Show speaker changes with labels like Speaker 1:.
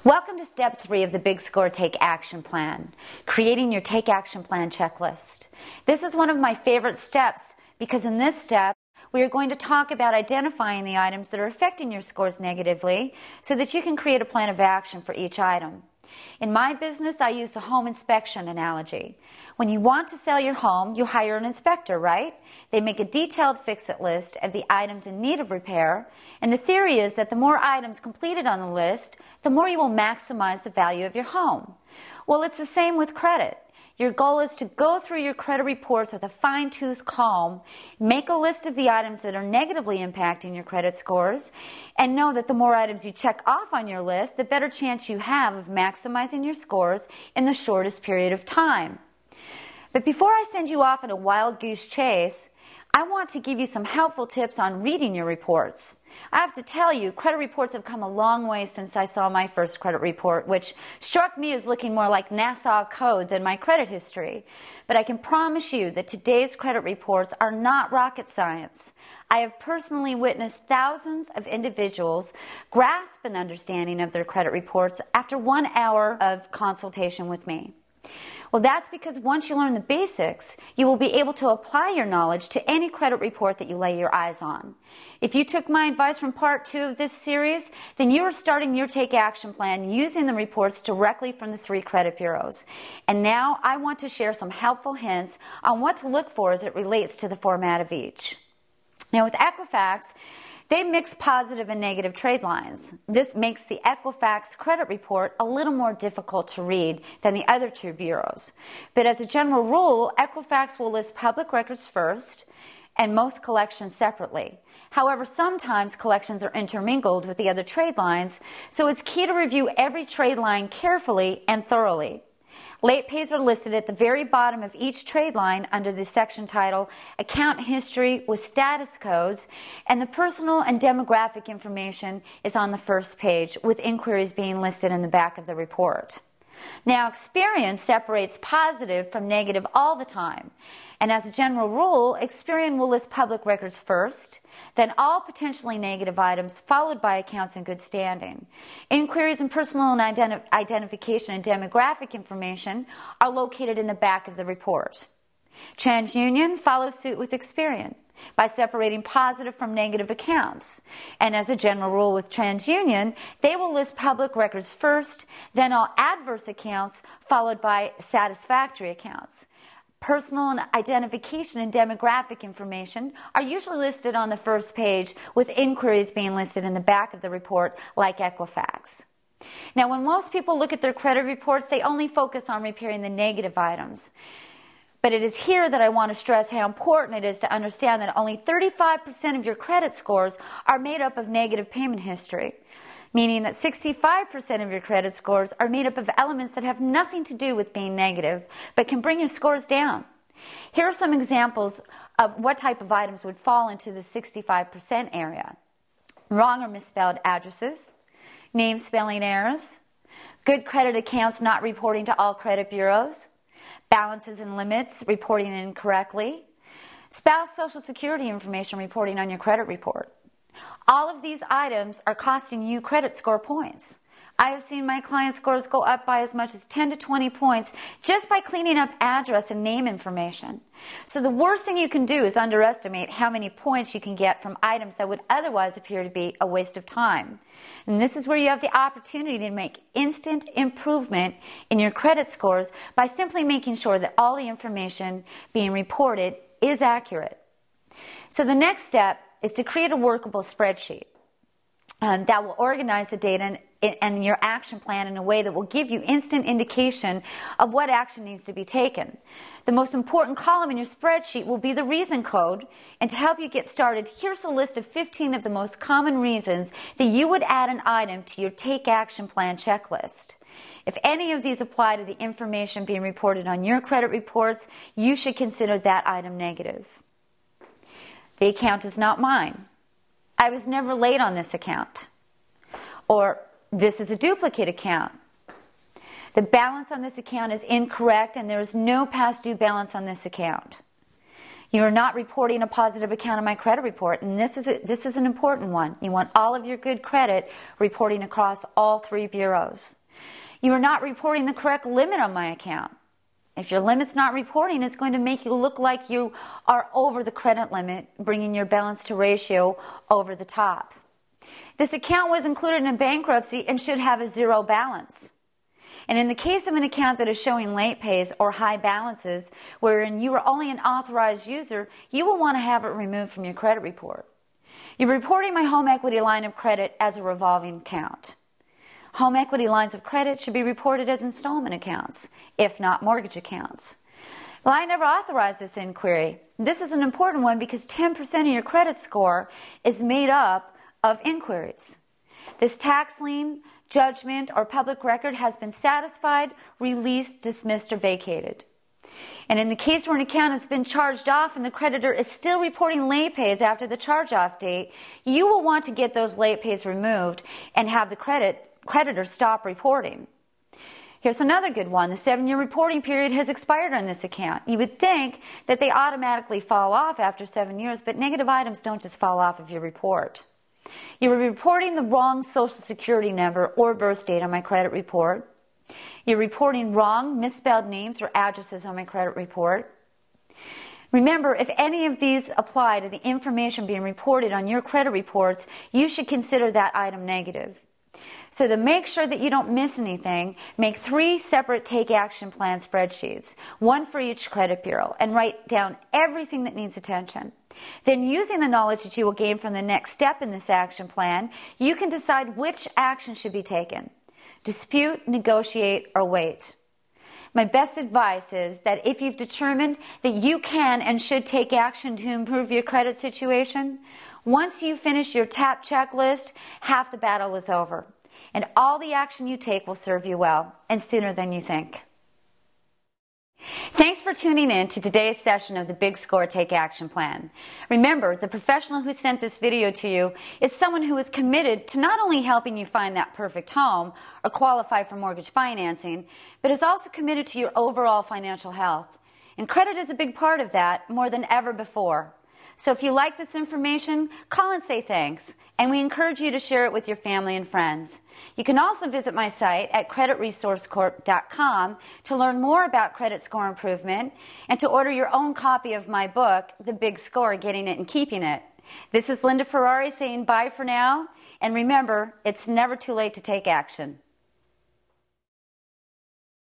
Speaker 1: Welcome to step 3 of the Big Score Take Action Plan, creating your Take Action Plan checklist. This is one of my favorite steps because in this step, we are going to talk about identifying the items that are affecting your scores negatively so that you can create a plan of action for each item. In my business, I use the home inspection analogy. When you want to sell your home, you hire an inspector, right? They make a detailed fix-it list of the items in need of repair, and the theory is that the more items completed on the list, the more you will maximize the value of your home. Well, it's the same with credit. Your goal is to go through your credit reports with a fine-tooth comb, make a list of the items that are negatively impacting your credit scores, and know that the more items you check off on your list, the better chance you have of maximizing your scores in the shortest period of time. But before I send you off on a wild goose chase, I want to give you some helpful tips on reading your reports. I have to tell you, credit reports have come a long way since I saw my first credit report, which struck me as looking more like Nassau Code than my credit history. But I can promise you that today's credit reports are not rocket science. I have personally witnessed thousands of individuals grasp an understanding of their credit reports after 1 hour of consultation with me. Well, that's because once you learn the basics, you will be able to apply your knowledge to any credit report that you lay your eyes on. If you took my advice from part 2 of this series, then you are starting your Take Action Plan using the reports directly from the 3 credit bureaus. And now I want to share some helpful hints on what to look for as it relates to the format of each. Now, with Equifax, they mix positive and negative trade lines. This makes the Equifax credit report a little more difficult to read than the other 2 bureaus. But as a general rule, Equifax will list public records first and most collections separately. However, sometimes collections are intermingled with the other trade lines, so it's key to review every trade line carefully and thoroughly. Late pays are listed at the very bottom of each trade line under the section title Account History with Status Codes, and the personal and demographic information is on the first page, with inquiries being listed in the back of the report. Now, Experian separates positive from negative all the time. And as a general rule, Experian will list public records first, then all potentially negative items, followed by accounts in good standing. Inquiries and personal and identification and demographic information are located in the back of the report. TransUnion follows suit with Experian by separating positive from negative accounts. And as a general rule with TransUnion, they will list public records first, then all adverse accounts, followed by satisfactory accounts. Personal and identification and demographic information are usually listed on the first page, with inquiries being listed in the back of the report like Equifax. Now, when most people look at their credit reports, they only focus on repairing the negative items. But it is here that I want to stress how important it is to understand that only 35% of your credit scores are made up of negative payment history, meaning that 65% of your credit scores are made up of elements that have nothing to do with being negative, but can bring your scores down. Here are some examples of what type of items would fall into the 65% area. Wrong or misspelled addresses, name spelling errors, good credit accounts not reporting to all credit bureaus, balances and limits reporting incorrectly, spouse social security information reporting on your credit report. All of these items are costing you credit score points. I have seen my client scores go up by as much as 10 to 20 points just by cleaning up address and name information. So the worst thing you can do is underestimate how many points you can get from items that would otherwise appear to be a waste of time. And this is where you have the opportunity to make instant improvement in your credit scores by simply making sure that all the information being reported is accurate. So the next step is to create a workable spreadsheet that will organize the data and your action plan in a way that will give you instant indication of what action needs to be taken. The most important column in your spreadsheet will be the reason code, and to help you get started, here's a list of 15 of the most common reasons that you would add an item to your Take Action Plan checklist. If any of these apply to the information being reported on your credit reports, you should consider that item negative. The account is not mine. I was never late on this account. Or, this is a duplicate account. The balance on this account is incorrect and there is no past due balance on this account. You are not reporting a positive account on my credit report, and this is an important one. You want all of your good credit reporting across all 3 bureaus. You are not reporting the correct limit on my account. If your limit's not reporting, it's going to make you look like you are over the credit limit, bringing your balance to ratio over the top. This account was included in bankruptcy and should have a 0 balance. And in the case of an account that is showing late pays or high balances, wherein you are only an authorized user, you will want to have it removed from your credit report. You're reporting my home equity line of credit as a revolving account. Home equity lines of credit should be reported as installment accounts, if not mortgage accounts. Well, I never authorized this inquiry. This is an important one because 10% of your credit score is made up of inquiries. This tax lien, judgment, or public record has been satisfied, released, dismissed, or vacated. And in the case where an account has been charged off and the creditor is still reporting late pays after the charge-off date, you will want to get those late pays removed and have the creditor stop reporting. Here's another good one. The 7-year reporting period has expired on this account. You would think that they automatically fall off after 7 years, but negative items don't just fall off of your report. You were reporting the wrong Social Security number or birth date on my credit report. You're reporting wrong, misspelled names or addresses on my credit report. Remember, if any of these apply to the information being reported on your credit reports, you should consider that item negative. So to make sure that you don't miss anything, make 3 separate Take Action Plan spreadsheets, one for each credit bureau, and write down everything that needs attention. Then, using the knowledge that you will gain from the next step in this action plan, you can decide which action should be taken: dispute, negotiate, or wait. My best advice is that if you've determined that you can and should take action to improve your credit situation, once you finish your TAP checklist, half the battle is over. And all the action you take will serve you well, and sooner than you think. Thanks for tuning in to today's session of the Big Score Take Action Plan. Remember, the professional who sent this video to you is someone who is committed to not only helping you find that perfect home or qualify for mortgage financing, but is also committed to your overall financial health. And credit is a big part of that, more than ever before. So if you like this information, call and say thanks, and we encourage you to share it with your family and friends. You can also visit my site at creditresourcecorp.com to learn more about credit score improvement and to order your own copy of my book, The Big Score, Getting It and Keeping It. This is Linda Ferrari saying bye for now, and remember, it's never too late to take action.